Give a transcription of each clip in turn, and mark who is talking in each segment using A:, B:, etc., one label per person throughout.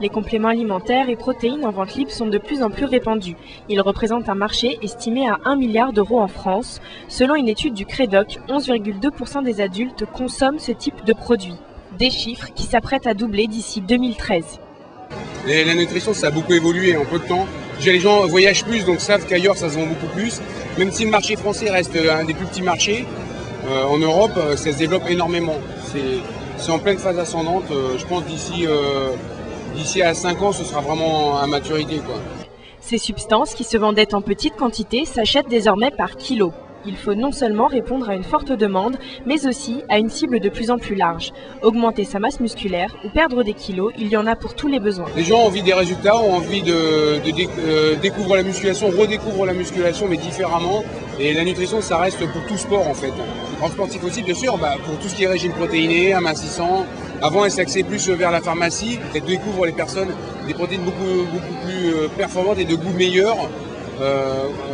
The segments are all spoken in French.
A: Les compléments alimentaires et protéines en vente libre sont de plus en plus répandus. Ils représentent un marché estimé à 1 milliard d'euros en France. Selon une étude du Crédoc, 11,2% des adultes consomment ce type de produits. Des chiffres qui s'apprêtent à doubler d'ici 2013.
B: La nutrition, ça a beaucoup évolué en peu de temps. Déjà, les gens voyagent plus, donc savent qu'ailleurs, ça se vend beaucoup plus. Même si le marché français reste un des plus petits marchés, en Europe, ça se développe énormément. C'est en pleine phase ascendante. Je pense d'ici à 5 ans, ce sera vraiment à maturité, quoi.
A: Ces substances qui se vendaient en petite quantité s'achètent désormais par kilo. Il faut non seulement répondre à une forte demande, mais aussi à une cible de plus en plus large. Augmenter sa masse musculaire ou perdre des kilos, il y en a pour tous les besoins.
B: Les gens ont envie des résultats, ont envie de découvrir la musculation, redécouvrent la musculation, mais différemment. Et la nutrition, ça reste pour tout sport en fait. En sportif aussi, bien sûr, pour tout ce qui est régime protéiné, amincissant. Avant, elles s'axaient plus vers la pharmacie. Elles découvrent les personnes des protéines beaucoup plus performantes et de goût meilleur.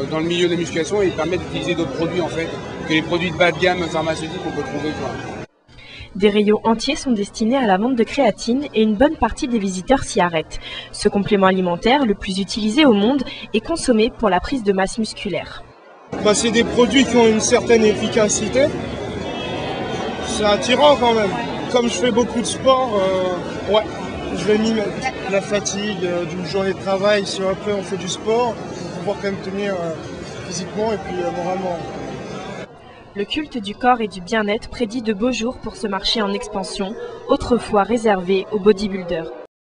B: Dans le milieu de la musculation et permettent d'utiliser d'autres produits en fait que les produits de bas de gamme pharmaceutiques qu'on peut trouver, quoi.
A: Des rayons entiers sont destinés à la vente de créatine et une bonne partie des visiteurs s'y arrêtent. Ce complément alimentaire, le plus utilisé au monde, est consommé pour la prise de masse musculaire.
C: C'est des produits qui ont une certaine efficacité. C'est attirant quand même. Comme je fais beaucoup de sport, je vais m'y mettre. La fatigue d'une journée de travail, si après on fait du sport, pour quand même tenir physiquement et puis moralement.
A: Le culte du corps et du bien-être prédit de beaux jours pour ce marché en expansion, autrefois réservé aux bodybuilders.